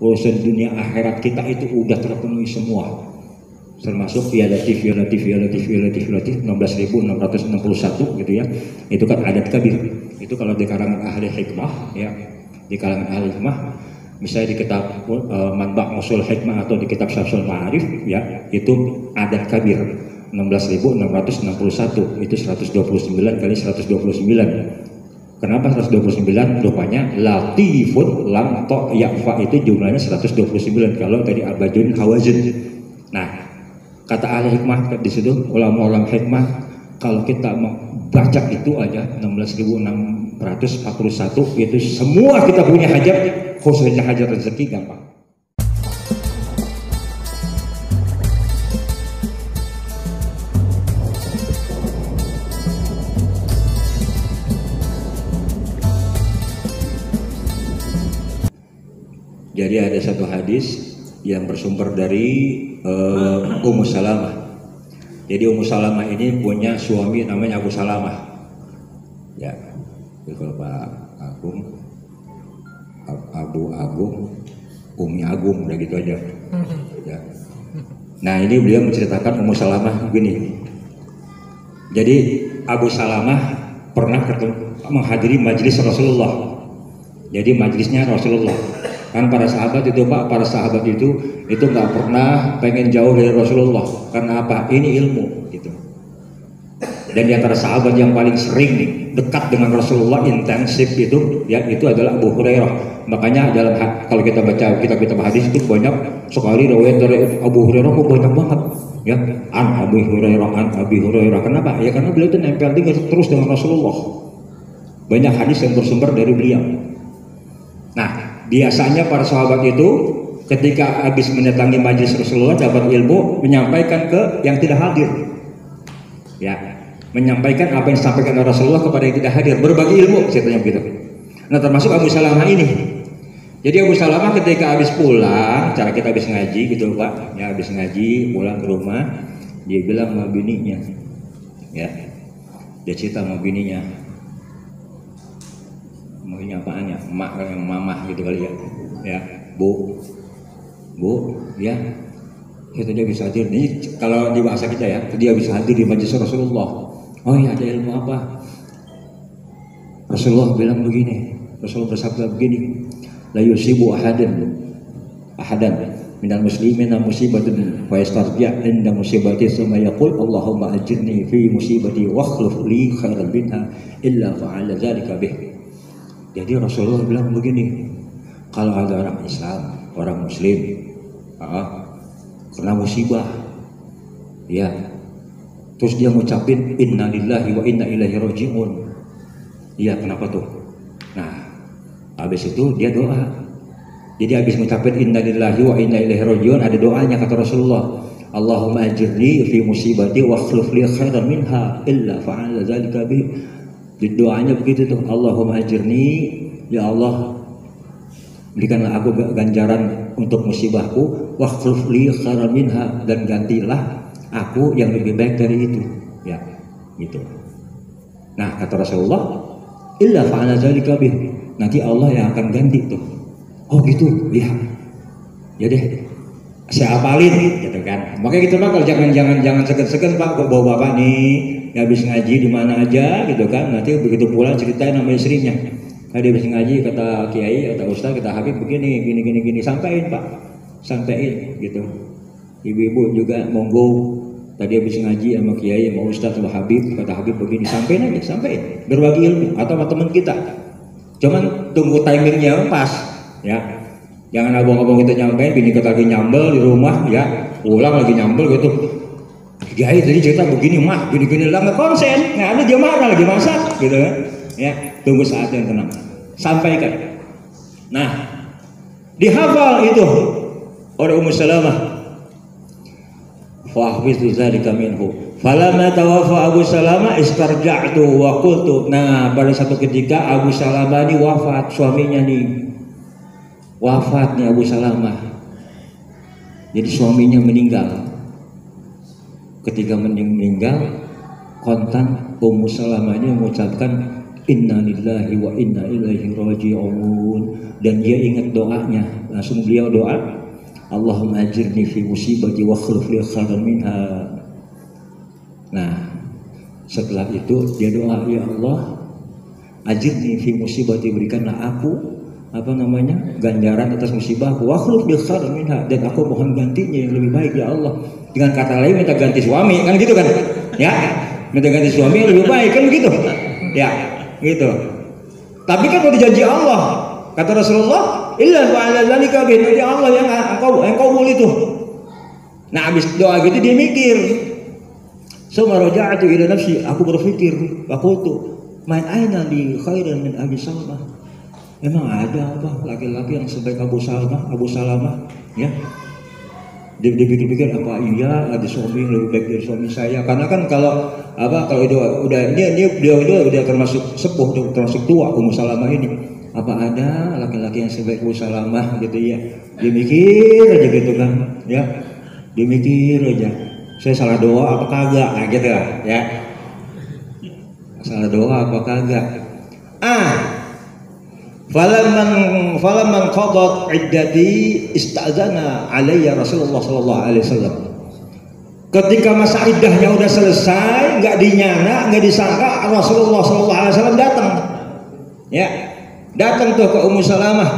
urusan dunia akhirat kita itu udah terpenuhi semua, termasuk violatif 16.661 gitu ya. Itu kan adat kabir. Itu kalau di kalangan ahli hikmah ya, di kalangan ahli hikmah misalnya di kitab Manba' Ushul Hikmah atau di kitab Syamsul Ma'arif ya, itu adat kabir 16.661 itu 129 kali 129. Kenapa 129? Rupanya latifun lam to yakfa itu jumlahnya 129 kalau dari abajun hawazin. Nah, kata ahli hikmah di situ, ulama-ulama hikmah, kalau kita membaca itu aja 16.641 itu semua kita punya hajat, khususnya hajat rezeki gampang. Jadi ada satu hadis yang bersumber dari Ummu Salamah. Jadi Ummu Salamah ini punya suami namanya Abu Salamah. Ya, kalau Pak Agung, Abu Agung, Umi Agung, udah gitu aja. Ya. Nah ini beliau menceritakan Ummu Salamah begini. Jadi Abu Salamah pernah menghadiri majelis Rasulullah. Jadi majelisnya Rasulullah. Kan para sahabat itu Pak, para sahabat itu nggak pernah pengen jauh dari Rasulullah. Karena apa? Ini ilmu gitu. Dan di antara sahabat yang paling sering nih dekat dengan Rasulullah intensif itu ya itu adalah Abu Hurairah. Makanya dalam kalau kita baca kitab-kitab hadis itu banyak sekali riwayat dari Abu Hurairah kok banyak banget ya. An Abi Hurairah. Kenapa? Ya karena beliau itu nempel terus dengan Rasulullah. Banyak hadis yang bersumber dari beliau. Nah, biasanya para sahabat itu ketika habis mendatangi majelis Rasulullah dapat ilmu menyampaikan ke yang tidak hadir. Ya, menyampaikan apa yang disampaikan oleh Rasulullah kepada yang tidak hadir, berbagi ilmu ceritanya begitu. Nah, termasuk Abu Salamah ini. Jadi Abu Salamah ketika habis pulang, cara kita habis ngaji gitu Pak, ya habis ngaji pulang ke rumah, dia bilang sama bininya. Ya. Dia cerita sama bininya. Maunya apaan ya, emak kan yang mamah gitu kali ya, ya bu, ya, itu dia bisa hadir. Ini kalau di bahasa kita ya, dia bisa hadir di majelis Rasulullah. Oh ya, ada ilmu apa? Rasulullah bilang begini, Rasulullah bersabda begini, la yusibu ahadan minal muslimina musibatun fa yastarja' inda musibati thumma yaqul Allahumma ajirni fi musibati wa akhlif li khairan minha illa fa'ala dzalika bih. Jadi Rasulullah bilang begini, kalau ada orang Islam, orang Muslim, kena musibah, ya, terus dia ngucapin Inna lillahi wa inna ilaihi raji'un, iya kenapa tuh? Nah, habis itu dia doa. Jadi habis ngucapin Inna lillahi wa inna ilaihi raji'un ada doanya kata Rasulullah, Allahumma ajirni fi musibati wa akhlif li khairan minha illa fa'ala dzalika bi. Di doanya begitu tuh, Allahumma ajirni, ya Allah berikanlah aku ganjaran untuk musibahku, wa akhlif li khairan minha, dan gantilah aku yang lebih baik dari itu, ya gitu. Nah kata Rasulullah, illa fa'ala dzalika bih, nanti Allah yang akan ganti tuh. Oh gitu, ya, ya deh, saya apalin, gitu kan. Makanya gitu Pak, kalau jangan segen-segen Pak, bawa bapak nih, ya habis ngaji di mana aja, gitu kan. Nanti begitu pulang ceritain sama istrinya. Tadi habis ngaji kata Kiai, kata Ustaz, kata Habib begini, gini, sampaiin Pak, sampaiin, gitu. Ibu-ibu juga monggo. Tadi habis ngaji sama Kiai, sama Ustaz, sama Habib, kata Habib begini, sampaiin aja, sampaiin, berbagi ilmu atau sama teman kita. Cuman tunggu timingnya pas, ya. Jangan abang-abang kita nyampein, bini kita lagi nyambel di rumah, ya, pulang lagi nyambel gitu. Kiai tadi cerita begini mah, gini lah nggak konsen, nggak ada dia marah lagi masak, gitu kan? Ya, tunggu saat yang tenang, sampaikan. Nah, dihafal itu oleh Ummu Salamah. Fahfizu dzalika minhu. Falamma tawaffa Abu Salamah istarja'tu wa qultu. Nah, pada satu ketika Abu Salamah ini wafat, suaminya nih. Wafat nih Abu Salamah. Jadi suaminya meninggal. Ketika meninggal, kontan Ummu Salamah ini mengucapkan Inna lillahi wa inna ilaihi raji'un. Dan dia ingat doanya, langsung beliau doa, Allahumma ajirni fi musibati wa akhlif li khairan minha. Nah, setelah itu dia doa, ya Allah, ajirni fi musibati, berikanlah aku ganjaran atas musibah, wa akhlif li khairan minha, dan aku mohon gantinya yang lebih baik ya Allah. Dengan kata lain minta ganti suami, kan gitu kan? Ya, minta ganti suami yang lebih baik, kan begitu? Ya, gitu. Tapi kan udah janji Allah, kata Rasulullah, illa wa'ala dzalika bi Allah yang engkau boleh itu. Nah, habis doa gitu dia mikir. Suma raja'tu ila nafsi, aku berpikir, aku main aina li khairan min Abi Salmah. Emang ada apa laki-laki yang sebaik Abu Salamah, ya? Dia pikir-pikir, apa iya ada suami yang lebih baik dari suami saya? Karena kan kalau udah dia udah termasuk sepuh, termasuk tua Ummu Salamah ini. Apa ada laki-laki yang sebaik Ummu Salamah gitu ya? Dia mikir aja gitu kan, ya? Dia mikir aja. Saya salah doa apa kagak? Nah gitu lah, ya. Salah doa apa kagak? Falamman qadat iddati ista'zana alayya Rasulullah sallallahu alaihi wasallam. Ketika masa iddahnya udah selesai, nggak dinyana, nggak disangka, Rasulullah sallallahu alaihi wasallam datang. Ya. Datang tuh ke Ummu Salamah.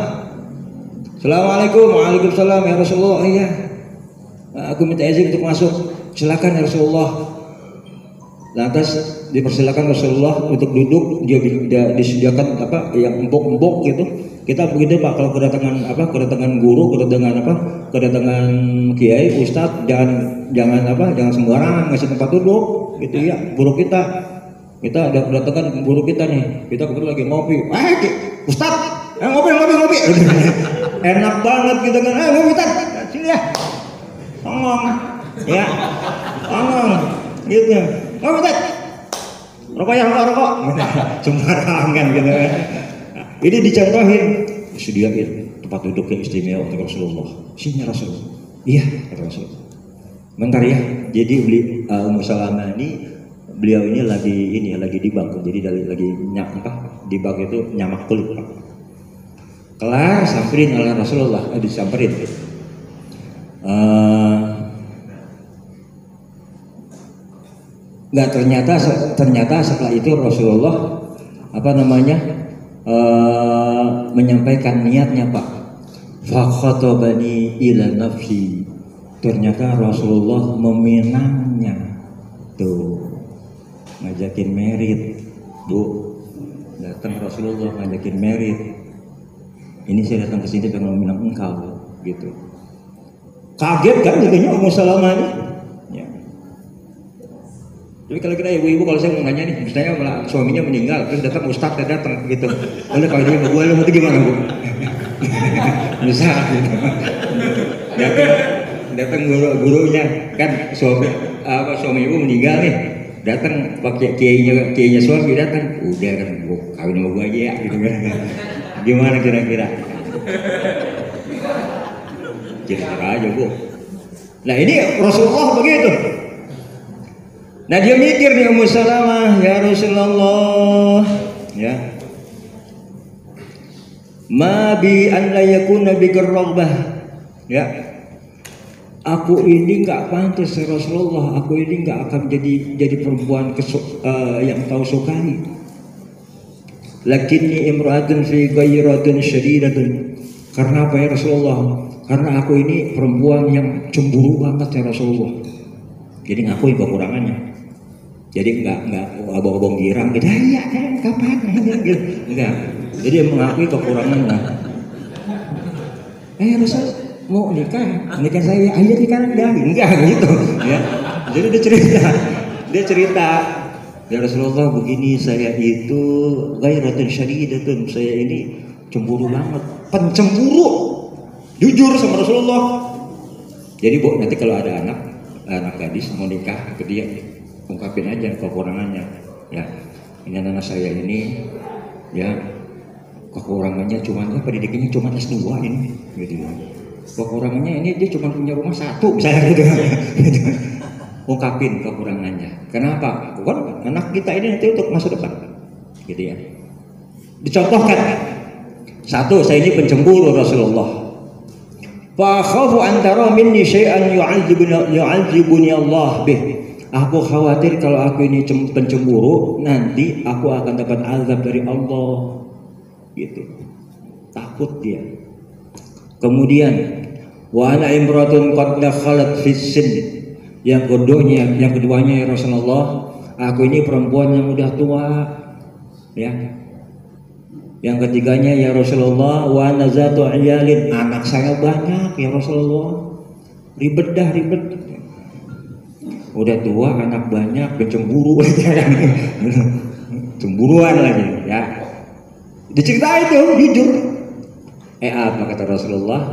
Assalamualaikum. Waalaikumsalam ya Rasulullah. Iya. Aku minta izin untuk masuk. Silakan ya Rasulullah. Lantas dipersilakan Rasulullah untuk duduk, dia disediakan yang empuk-empuk gitu. Kita begitu Pak, kalau kedatangan guru, kedatangan kiai, ustadz, jangan sembarangan ngasih tempat duduk gitu ya. Kita ada kedatangan guru kita nih, kita kebetulan lagi ngopi. Ustadz, ngopi. Enak banget gitu kan. Ngopi Ustadz, sini ya. Ngomong. Ya. Ngomong gitu. Ngopi Ustadz. Rokok. Sembarangan gitu kan. Ini dicontohin, disediain tempat duduk yang istimewa untuk Rasulullah. Sini Rasulullah. Iya, kata Rasulullah. Bentar ya. Jadi Ummu Salamah beliau ini lagi di bak. Jadi lagi di bak itu nyamak kulit. Kelar samperin oleh Rasulullah, disamperin. Nggak, ternyata setelah itu Rasulullah menyampaikan niatnya Pak. Fa khatabani ila nafsi. Ternyata Rasulullah meminangnya tuh, ngajakin merit, Bu. Datang Rasulullah ngajakin merit. Ini saya datang ke sini pengen meminang engkau gitu. Kaget kan jadinya Ummu Salamah ini. Ya. Jadi kalau kita ibu-ibu, kalau saya mau nanya nih, misalnya suaminya meninggal, terus datang ustadz datang gitu. Oleh kalau dia mau itu gimana Bu? Bisa gitu. Datang gurunya kan suami ibu meninggal nih, datang pakai kiainya suami datang, udah kan Bu, kawin sama gua aja ya gitu kan. Gimana kira-kira? Kira-kira aja Bu. Nah ini Rasulullah begitu. Nah dia mikir nih Ummu Salamah, ya Rasulullah, ya. Ma bi an la yakuna bi raghbah. Ya. Aku ini enggak pantas ya Rasulullah, aku ini enggak akan jadi perempuan yang kau sukai. Lakinni imra'atun fi ghairatin syadidatun. Karena apa ya Rasulullah? Karena aku ini perempuan yang cemburu banget ya Rasulullah. Jadi ngakuin kekurangannya. Jadi enggak abang-abang girang gitu. Ya kapan gitu. Enggak. Jadi mengakui kekurangannya. Rasul mau nikah saya aja nikah enggak gitu ya. Jadi dia cerita ya Rasulullah begini, saya itu ghairatin syadidatun, saya ini cemburu banget, pencemburu, jujur sama Rasulullah. Jadi Bu, nanti kalau ada anak gadis mau nikah ke dia, ungkapin aja kekurangannya ya. Ini anak saya ini ya kekurangannya pendidikannya cuma S2 ini gitu ya. Kekurangannya ini dia cuma punya rumah satu misalnya gitu. Ungkapin kekurangannya. Kenapa? Kan anak kita ini nanti untuk masa depan. gitu ya. Dicontohkan, satu, saya ini pencemburu Rasulullah. Fa khafu an tara minni syai'an yu'adzibuni Allah bih. Aku khawatir kalau aku ini pencemburu, nanti aku akan dapat azab dari Allah. Gitu. Takut dia. Kemudian wa ana imratun qad dakhalat fi sin. Yang keduanya ya Rasulullah, aku ini perempuan yang udah tua. Ya. Yang ketiganya ya Rasulullah, wa nazatu iyalin, anak saya banyak ya Rasulullah. Ribet. Udah tua, anak banyak, pencemburu cemburuan lagi ya. Diceritain tuh jujur. Apa kata Rasulullah?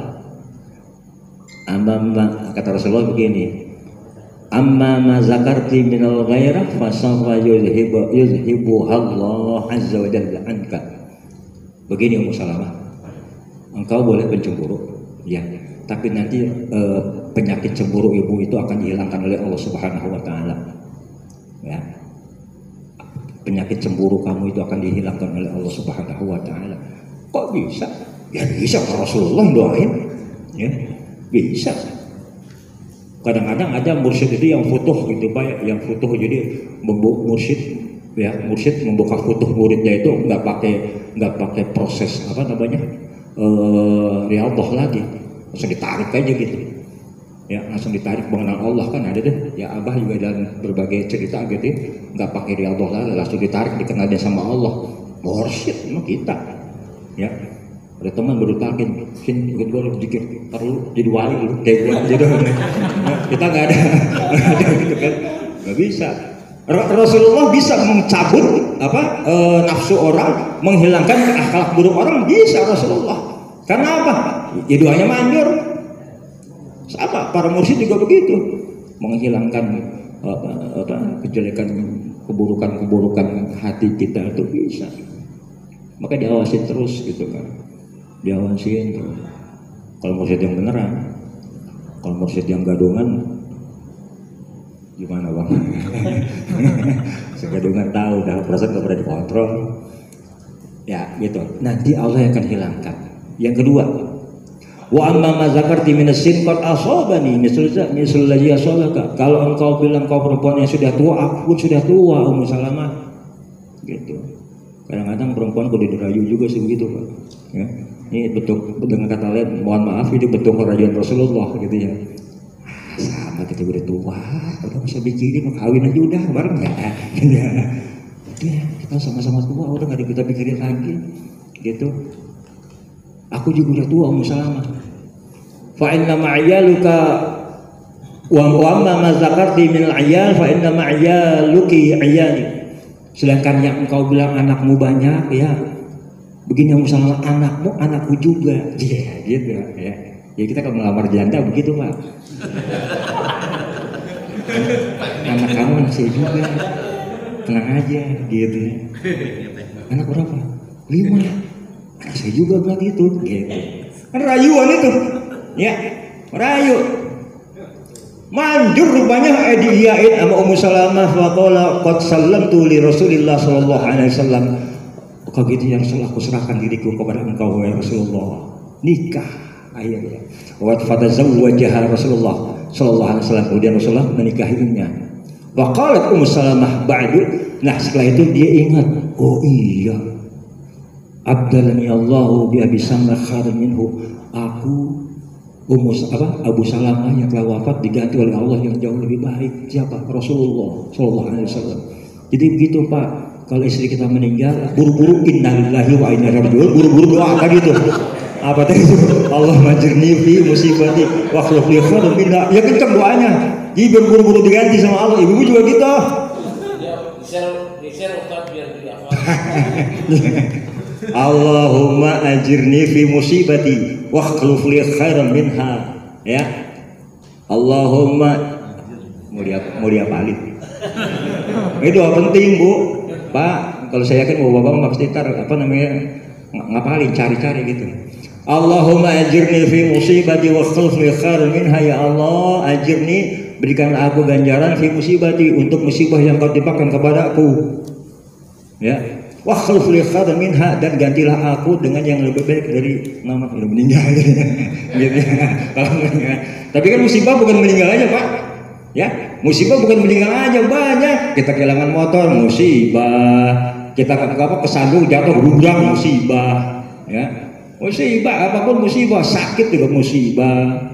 Kata Rasulullah begini. Amma ma zakarti minal ghairah fa sawfa yuzhibu Allah azza wa jalla anka. Begini Ummu Salamah, engkau boleh pencemburu, ya, tapi nanti penyakit cemburu ibu itu akan dihilangkan oleh Allah Subhanahu wa Ta'ala. Ya, penyakit cemburu kamu itu akan dihilangkan oleh Allah Subhanahu wa Ta'ala. Kok bisa? Ya bisa, Rasulullah doain, ya, bisa. Kadang-kadang ada mursyid itu yang futuh gitu Pak, yang futuh jadi mursyid membuka futuh muridnya itu nggak pakai proses apa namanya riyadhah lagi, langsung ditarik aja gitu ya, langsung ditarik mengenal Allah. Kan ada deh ya, Abah juga dalam berbagai cerita gitu, nggak pakai riyadhah lagi, langsung ditarik dikenalnya sama Allah. Mursyid emang kita ya. Ada teman baru talkin, sini ikut gue zikir, perlu jadi wali lu, kayak gue jadi kita nggak ada gitu kan, nggak bisa. Rasulullah bisa mencabut nafsu orang, menghilangkan akhlak buruk orang, bisa Rasulullah. Karena apa? Ya doanya manjur. Sama para mursyid juga begitu, menghilangkan kejelekan, keburukan hati kita itu bisa. Maka diawasin terus gitu kan, diawasin terus. Kalau mursyid yang beneran, kalau mursyid yang gadungan gimana Bang? Segadungan tahu dah perasaan gak pernah dikontrol. Ya gitu. Nanti Allah akan hilangkan. Yang kedua, wa amma ma zakarti minasin qad asabani misal ladzi asabaka. Kalau engkau bilang kau perempuan yang sudah tua, aku pun sudah tua, Ummu Salamah. Gitu. Kadang-kadang perempuan kudu dirayu juga sih begitu Pak. Ya. Ini bentuk dengan kata lain, mohon maaf ini bentuk kerajuan Rasulullah gitu ya. Sama kita udah tua, udah bisa pikirin mau kawin aja udah bareng ya. Udah kita sama-sama tua, udah nggak kita pikirin lagi, gitu. Aku juga udah tua Ummu Salamah. Fa inna ma'yaluka wa amma ma zakarti min al-'iyal fa inna ma'yaluki 'iyali. Sedangkan yang engkau bilang anakmu banyak ya, begini Ummu Salamah, anakmu anakku juga, iya gitu ya. Ya kita kalau melamar janda begitu Pak. Anak kamu anak saya juga, tenang aja gitu ya. Anak berapa? 5. Anak saya juga berarti itu gitu. Kan rayuan itu ya, rayu. Manjur rupanya diiyain sama Ummu Salamah, faqala qad sallamtu li Rasulillah sallallahu alaihi wasallam. Kau gitu ya Rasul, aku serahkan diriku kepada engkau ya Rasulullah. Nikah. Ayatnya. Wa fatazawwajaha Rasulullah sallallahu alaihi wasallam. Kemudian Rasulullah menikahinya. Wa qalat Ummu Salamah ba'du. Nah, setelah itu dia ingat, oh iya. Abdalani Allahu bi Abi Salamah khairan minhu. Aku Abu Salamah yang telah wafat diganti oleh Allah yang jauh lebih baik. Siapa? Rasulullah sallallahu alaihi wasallam. Jadi begitu Pak, kalau istri kita meninggal, buru-buru innalillahi wa inna ilaihi raji'un, buru-buru doa gitu. Apa tadi itu? Allah majirni fi musibati wa akhlif li khairan minha. Ya kencang doanya. Jadi buru-buru diganti sama Allah. Ibu juga gitu. Share Ustaz biar dihafal. Allahumma ajirni fi musibati wa akhlif li khairan minha. Ya. Allahumma mau diapalin. Itu penting Bu. Pak, kalau saya yakin Bapak pasti ngapalin, cari-cari gitu. Allahumma ajirni fi musibati wa akhlif li khairan minha. Ya Allah, ajirni, berikanlah aku ganjaran fi musibati, untuk musibah yang kau timpakan kepadaku. Ya, Wa khluf li khairan minha, dan gantilah aku dengan yang lebih baik dari nama udah meninggal. Gitu. Kalau meninggal. Tapi kan musibah bukan meninggal aja, Pak. Ya, musibah bukan meninggal aja, banyak. Kita kehilangan motor, musibah. Kita kesandung jatuh berubah, musibah. Ya, musibah apapun musibah, sakit juga musibah.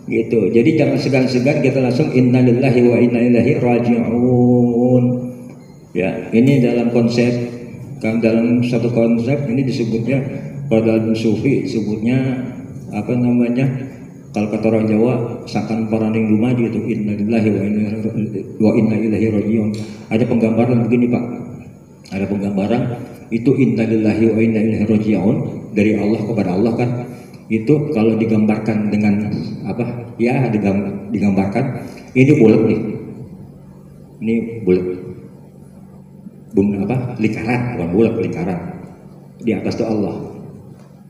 Gitu. Jadi jangan segan-segan kita langsung innalillahi wa inna ilaihi raji'un. Ya, ini dalam konsep, kan dalam satu konsep ini disebutnya, kalau dalam sufi disebutnya apa namanya? Kalau kata orang Jawa, sakan paraning dumadi itu innalillahi wa inna ilaihi raji'un. Ada penggambaran begini, Pak. Ada penggambaran itu innalillahi wa inna ilaihi raji'un, dari Allah kepada Allah kan. Itu kalau digambarkan dengan apa? Ya, digambarkan ini bulat nih. Ini bulat. Lingkaran, bukan bulat, lingkaran. Di atas itu Allah.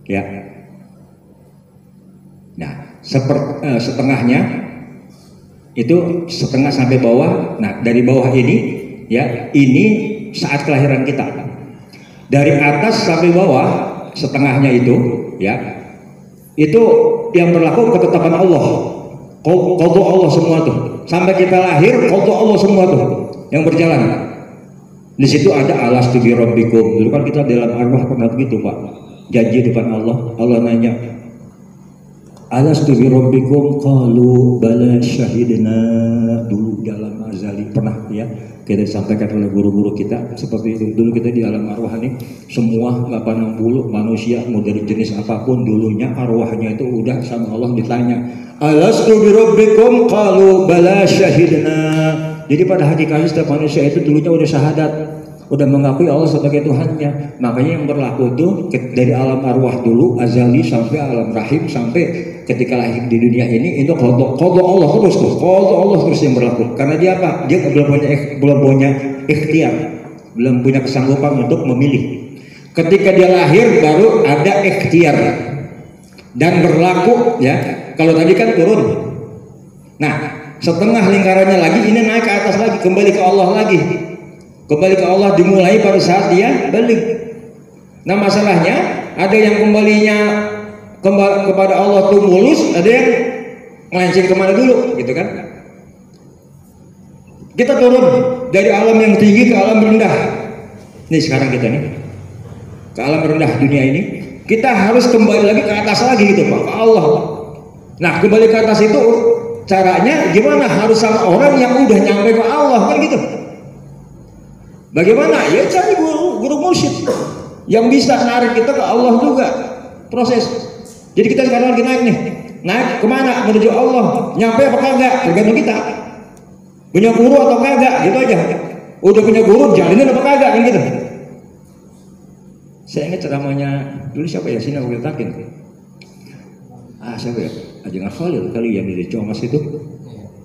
Ya. Nah, setengahnya itu setengah sampai bawah. Nah, dari bawah ini ya, ini saat kelahiran kita. Dari atas sampai bawah setengahnya itu ya, itu yang berlaku ketetapan Allah. Qadha Allah semua tuh. Sampai kita lahir qadha Allah semua tuh yang berjalan. Di situ ada alastu bi rabbikum. Dulu kan kita dalam arwah pernah begitu, Pak. Janji depan Allah. Allah nanya, alastu bi rabbikum, qalu bala syahidna. Dulu dalam azali pernah ya kita disampaikan oleh guru-guru kita seperti itu. Dulu kita di alam arwah ini semua 80 manusia mau dari jenis apapun, dulunya arwahnya itu udah sama Allah ditanya, alastu bi rabbikum, qalu bala syahidna. Jadi pada hakikatnya setiap manusia itu dulunya udah syahadat, udah mengakui Allah sebagai Tuhannya. Makanya yang berlaku itu dari alam arwah dulu azali sampai alam rahim, sampai ketika lahir di dunia ini itu qadha Allah terus tuh, qadha Allah terus yang berlaku. Karena dia apa? Dia belum punya ikhtiar, belum punya kesanggupan untuk memilih. Ketika dia lahir baru ada ikhtiar dan berlaku ya. Kalau tadi kan turun. Nah, setengah lingkarannya lagi, ini naik ke atas lagi, kembali ke Allah lagi. Kembali ke Allah dimulai pada saat dia balik. Nah, masalahnya ada yang kembalinya kepada Allah tuh mulus, ada yang melenceng kemana dulu, gitu kan? Kita turun dari alam yang tinggi ke alam rendah. Nih sekarang kita nih ke alam rendah dunia ini, kita harus kembali lagi ke atas lagi gitu, Pak, ke Allah. Nah, kembali ke atas itu caranya gimana? Harus sama orang yang udah nyampe ke Allah kan gitu. Bagaimana? Ya cari guru mursyid yang bisa narik kita ke Allah juga. Proses. Jadi kita sekarang lagi naik nih. Naik kemana? Menuju Allah. Nyampe apa kagak? Tergantung kita. Punya guru atau kagak? Gitu aja. Udah punya guru, jalinin apa kagak? Kan gitu. Saya ingat ceramahnya dulu siapa ya? Sini aku letakin. Siapa ya? Ajengan Khalil kali yang di Comas itu.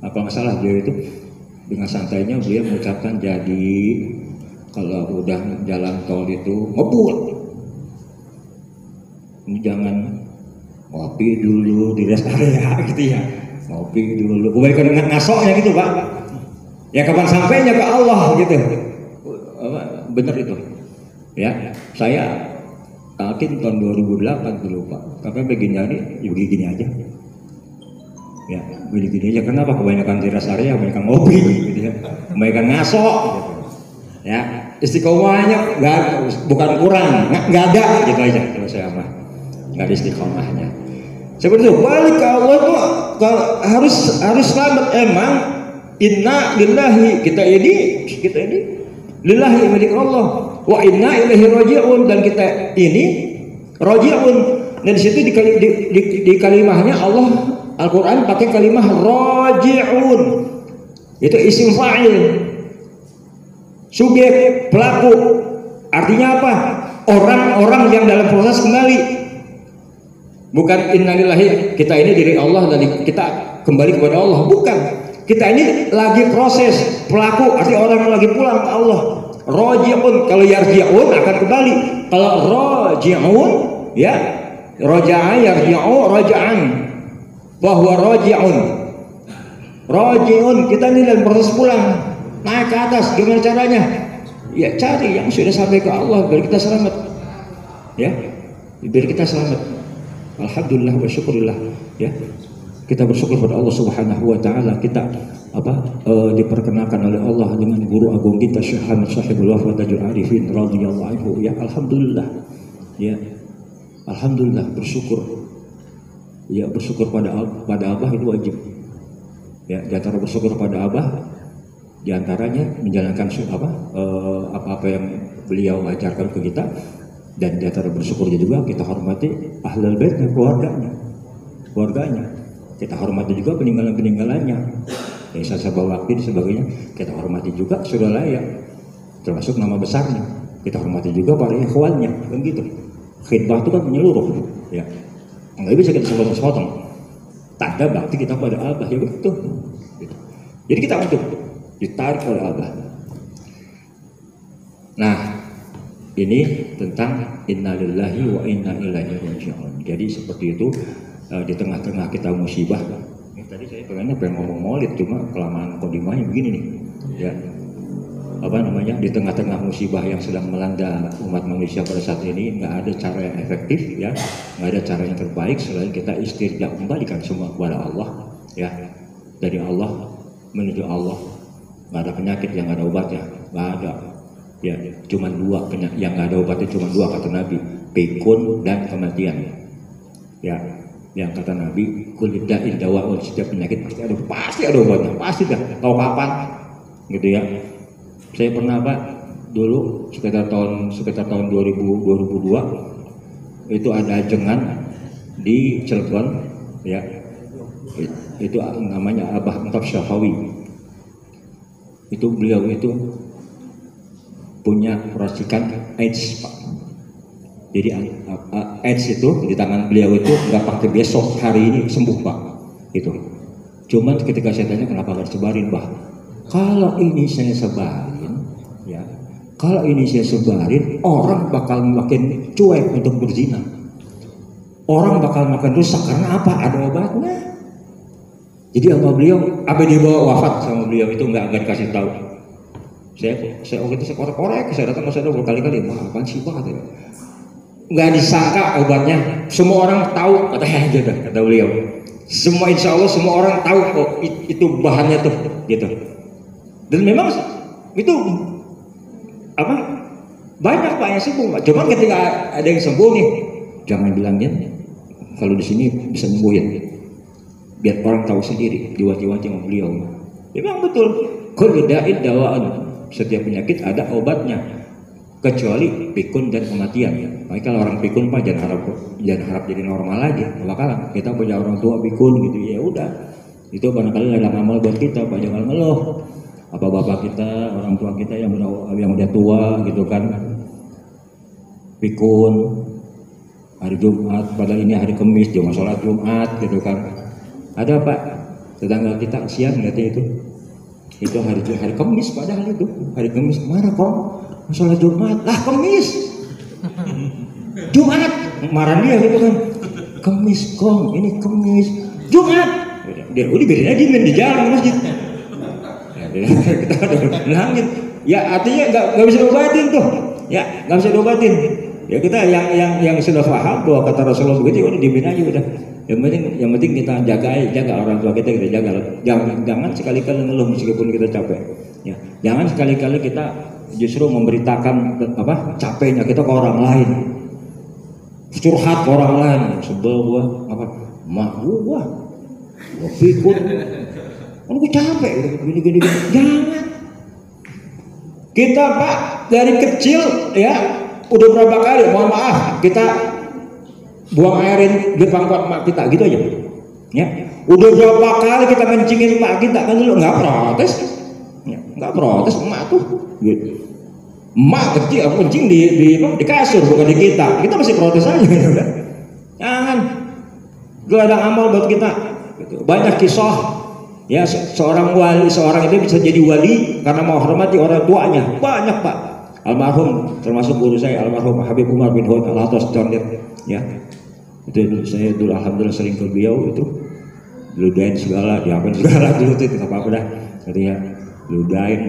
Apa nggak salah beliau itu dengan santainya beliau mengucapkan, jadi kalau udah jalan tol itu ngebut, ini jangan ngopi dulu di rest area gitu ya, ngopi dulu, kebalikan dengan ngasoknya gitu, Pak. Ya kapan sampainya ke Allah gitu. Bener itu ya. Saya yakin tahun 2008 dulu, Pak, tapi begini hari ya begini aja ya, begini aja. Kenapa? Kebanyakan di rest area, kebanyakan ngopi gitu ya, kebanyakan ngasok gitu ya. Istiqomahnya bukan kurang, nggak ada gitu aja. Kalau saya mah nggak ada istiqomahnya seperti itu. Balik ke Allah tuh harus selamat. Emang inna lillahi, kita ini lillahi, milik Allah, wa inna ilaihi raji'un, dan kita ini raji'un. Dan di situ di kalimahnya Allah Al-Quran pakai kalimah raji'un, itu isim fa'il, subjek, pelaku. Artinya apa? Orang-orang yang dalam proses kembali. Bukan innalillahi, kita ini diri Allah dan kita kembali kepada Allah. Bukan. Kita ini lagi proses, pelaku, artinya orang yang lagi pulang ke Allah. Raji'un, kalau yarji'un akan kembali. Kalau raji'un ya, raja'a yarji'u raja'an, bahwa raji'un kita ini dalam proses pulang, naik ke atas. Gimana caranya? Ya cari yang sudah sampai ke Allah biar kita selamat. Ya, biar kita selamat. Alhamdulillah wa syukurillah. Ya, kita bersyukur pada Allah Subhanahu Wa Taala. Kita diperkenalkan oleh Allah dengan guru agung kita Syekh Hamid Sahibul Wafat Tajul Arifin radhiyallahu anhu. Ya, alhamdulillah. Ya, alhamdulillah, bersyukur. Ya, bersyukur pada Abah itu wajib. Ya, di antara bersyukur pada Abah, di antaranya menjalankan apa-apa yang beliau ajarkan ke kita, dan di antara bersyukurnya juga kita hormati ahlul bait dan keluarganya. Kita hormati juga peninggalannya. Ya, Sabah Wakti dan sebagainya kita hormati juga sudah layak, termasuk nama besarnya. Kita hormati juga para ikhwannya, kan gitu. Khidmah itu kan menyeluruh, ya. Nggak bisa kita sepotong-sepotong. Tanda bakti kita pada Abah, ya betul. Gitu. Jadi kita untuk ditarik oleh Abah. Nah, ini tentang innalillahi wa inna ilaihi raji'un. Jadi seperti itu, di tengah-tengah kita musibah. Ini tadi saya pengen ngomong maulid, cuma kelamaan kodimahnya begini nih, ya. Di tengah-tengah musibah yang sedang melanda umat manusia pada saat ini, nggak ada cara yang efektif, ya, nggak ada cara yang terbaik selain kita istirja, kembalikan semua kepada Allah, ya, dari Allah menuju Allah. Nggak ada penyakit yang nggak ada obatnya, nggak ada, ya, cuma dua penyakit yang nggak ada obatnya, cuma dua kata Nabi, pikun dan kematian, ya. Yang kata Nabi, kulli da'in dawa'un, setiap penyakit pasti ada obatnya, pasti dah, tahu kapan, gitu ya. Saya pernah Pak dulu sekitar tahun 2002 itu ada jengan di Cilegon, ya, itu namanya Abah Entap Syafawi. Itu beliau itu punya racikan AIDS Pak. Jadi AIDS itu di tangan beliau itu nggak pakai besok, hari ini sembuh Pak. Itu. Cuman ketika saya tanya kenapa nggak disebarin Pak? Kalau ini saya sebarin, ya, kalau ini saya sebarin, orang bakal makin cuek untuk berzina. Orang bakal makin rusak karena apa? Ada obatnya. Jadi sama beliau, apa dibawa wafat sama beliau itu nggak dikasih tahu. Saya waktu itu saya korek-korek, saya datang ke sana berkali-kali, apaan sih Pak? Nggak disangka obatnya. Semua orang tahu, kata beliau. Semua insya Allah semua orang tahu kok itu bahannya tuh, gitu. Dan memang itu banyak Pak yang sembuh. Cuman ketika ada yang sembuh nih, jangan bilangin kalau di sini bisa nyembuhin. Biar orang tahu sendiri, diwati-wati sama beliau. Memang betul, kullu da'in dawa'un, setiap penyakit ada obatnya, kecuali pikun dan kematian. Ya. Makanya kalau orang pikun Pak jangan harap jadi normal lagi. Bakalan kita punya orang tua pikun gitu, ya udah. Itu barangkali dalam amal buat kita Pak, jangan ngeluh. Apa bapak kita, orang tua kita yang udah tua gitu kan, pikun hari Jumat, padahal ini hari Kamis, cuma sholat Jumat gitu kan. Ada Pak tetangga kita siang ngerti itu hari Kamis, padahal itu hari Kamis, mana kok sholat Jumat, lah Kamis Jumat, marah dia gitu kan, Kamis kong, ini Kamis Jumat, dia udah biarin aja di jalan masjid. Kita udah bilangin, ya artinya nggak bisa diobatin tuh, ya nggak bisa diobatin. Ya kita yang sudah paham bahwa kata Rasulullah begitu, udah diemin aja udah. Yang penting kita jaga orang tua kita jaga. Jangan sekali-kali ngeluh meskipun kita capek. Ya, jangan sekali-kali kita justru memberitakan capeknya kita ke orang lain, curhat ke orang lain. Sebel gua mak gua pikun. Gue capek, gini. Jangan. Kita Pak dari kecil ya udah berapa kali, mohon maaf, kita buang airin di pangkuan mak kita gitu aja. Ya, udah berapa kali kita kencingin mak kita kan dulu nggak protes, ya, nggak protes emak tuh. Gitu. Emak kecil kencing di kasur bukan di kita masih protes aja. Gitu. Jangan. Gue ada amal buat kita. Gitu. Banyak kisah. Ya, seorang itu bisa jadi wali karena mau hormati orang tuanya. Banyak Pak. Almarhum termasuk guru saya, almarhum Habib Umar bin Hud Al-Atas Condet. Ya, itu saya dulu alhamdulillah sering ke beliau itu. Ludain segala, diapain segala dulu itu nggak apa-apa dah. Jadi ya, ludain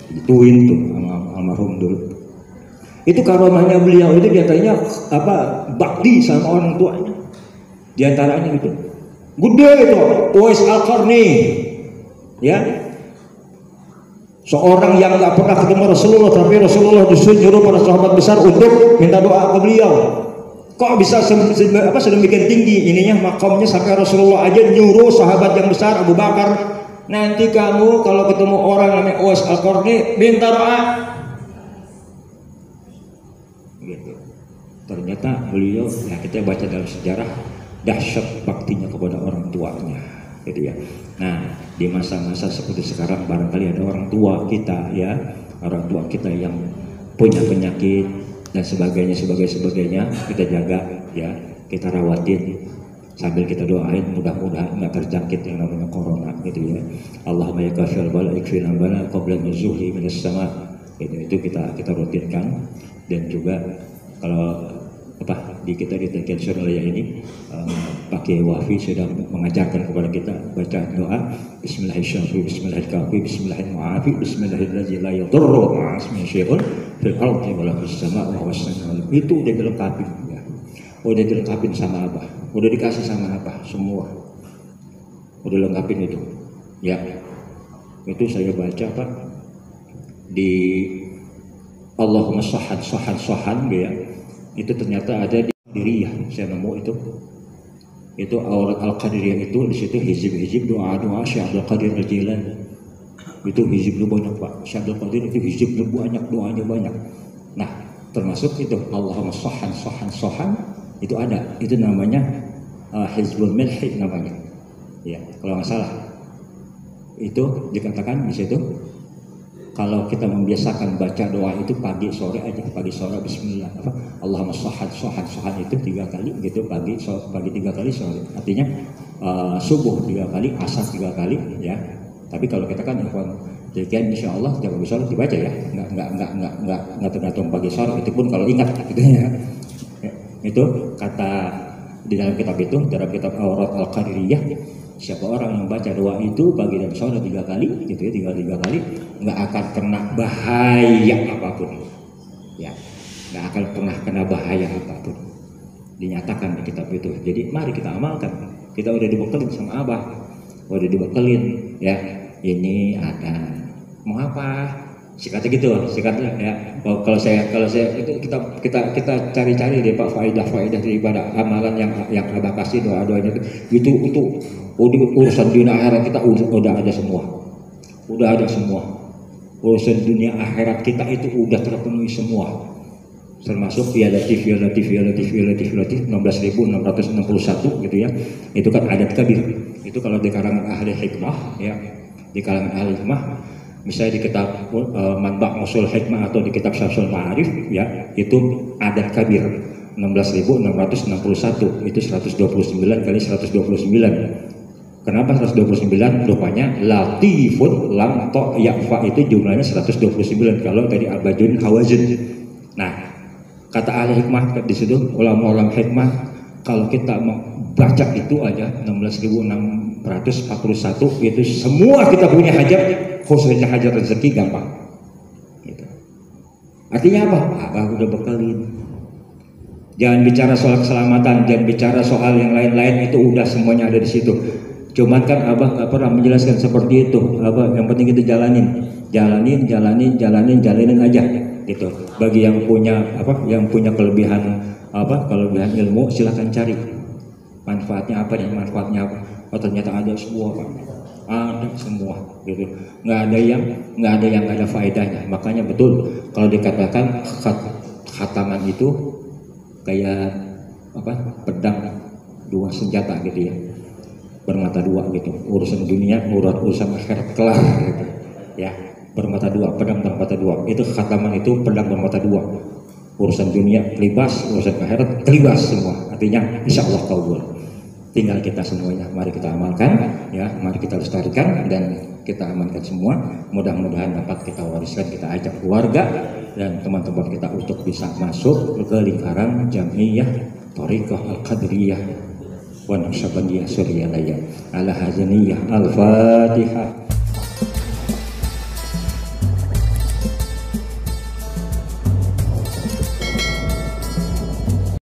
Ituin tuh almarhum dulu. Itu karomahnya beliau itu diantaranya apa, bakti sama orang tuanya. Diantaranya itu gede itu Uwais Al-Qarni, ya, seorang yang nggak pernah ketemu Rasulullah, tapi Rasulullah disuruh para sahabat besar untuk minta doa ke beliau. Kok bisa sedemikian tinggi ininya makamnya sampai Rasulullah aja nyuruh sahabat yang besar Abu Bakar, nanti kamu kalau ketemu orang namanya Uwais Al-Qarni minta doa. Gitu. Ternyata beliau, ya kita baca dalam sejarah, dahsyat baktinya kepada orang tuanya, gitu ya. Nah, di masa-masa seperti sekarang barangkali ada orang tua kita, ya, orang tua kita yang punya penyakit dan sebagainya, kita jaga, ya, kita rawatin sambil kita doain mudah-mudahan nggak terjangkit yang namanya corona, gitu ya. Allahumma ya kafir bala ikfir bala qabla nuzuhi minas sama, itu kita rutinkan. Dan juga kalau di kita di Tension Raya ini Pak Kiai Wafi sudah mengajarkan kepada kita baca doa Bismillahirrahmanirrahim, Bismillahirrahmanirrahim, Bismillahirrahmanirrahim, Bismillahirrahmanirrahim, la yadurru ma'asmi syai'un fil ardi wa la fis sama'i wa was-sama'u. Itu udah dilengkapi, ya. Udah dilengkapin sama Abah, udah dikasih sama Abah semua, udah lengkapin itu, ya. Itu saya baca Pak di Allahumma sohan, ya. Itu ternyata ada di Qadiriyah, saya nemu itu aurat Al-Qadiriyah itu di situ hizib doa Syekh Abdul Qadir Al-Jilani. Itu hizibnya banyak Pak, Syekh Abdul Qadir itu hizibnya banyak, doanya banyak. Nah, termasuk itu Allahumma sohan itu ada, itu namanya Hizbul Milhi namanya, ya kalau nggak salah. Itu dikatakan di situ kalau kita membiasakan baca doa itu pagi sore Bismillah, Allahumma sohan itu 3 kali gitu, pagi 3 kali, sore artinya subuh 3 kali, asar 3 kali, ya. Tapi kalau kita kan jadi insya Allah setiap pagi sore dibaca, ya, nggak tergantung pagi sore, itu pun kalau ingat gitu, ya. Itu kata di dalam kitab Aurat Al-Qadiriyah, siapa orang yang baca doa itu pagi dan sore 3 kali, gitu ya, 3 kali, nggak akan kena bahaya apapun, ya, nggak akan pernah kena bahaya apapun, dinyatakan di kitab itu. Jadi mari kita amalkan. Kita udah dibekelin sama Abah, udah dibekelin, ya, ini ada mau apa, sikatnya gitu, ya. Kalau saya itu kita cari-cari deh Pak faidah daripada amalan yang Abah kasih, doa-doanya itu urusan dunia akhirat kita udah ada semua. Urusan dunia akhirat kita itu udah terpenuhi semua. Termasuk ya latif 16.661 gitu, ya. Itu kan adat kabir. Itu kalau di kalangan ahli hikmah, ya. Di kalangan ahli hikmah, misalnya di kitab Manba' Usul Hikmah atau di kitab Syamsul Ma'arif, ya, itu adat kabir 16.661 itu 129 kali 129. Kenapa 129? Rupanya latifun lam to yakfa itu jumlahnya 129 kalau dari abajun hawazin. Nah, kata ahli hikmah di situ, ulama hikmah, kalau kita mau baca itu aja 16.641 itu semua kita punya hajat, khususnya hajat rezeki gampang. Gitu. Artinya apa? Abah udah bekalin. Jangan bicara soal keselamatan, jangan bicara soal yang lain-lain, itu udah semuanya ada di situ. Cuman kan Abah nggak pernah menjelaskan seperti itu. Abah yang penting kita jalanin aja, gitu. Bagi yang punya kelebihan ilmu, silakan cari manfaatnya apa. Oh ternyata ada semua Pak, ada semua, gitu. Nggak ada yang nggak ada faedahnya. Makanya betul kalau dikatakan khataman itu kayak pedang 2 senjata, gitu ya, bermata 2 gitu. Urusan dunia, urusan akhirat kelar, gitu, ya. Bermata 2, pedang bermata 2. Itu khataman itu pedang bermata 2. Urusan dunia kelibas, urusan akhirat kelibas semua. Artinya insya Allah kabul. Tinggal kita semuanya, mari kita amalkan, ya, mari kita lestarikan dan kita amankan semua. Mudah-mudahan dapat kita wariskan, kita ajak keluarga dan teman-teman kita untuk bisa masuk ke lingkaran Jam'iyah Thariqah Al-Qadiriyah wa Naqsyabandiyah Suryaniyah ala Hazaniyah. Al-Fatihah.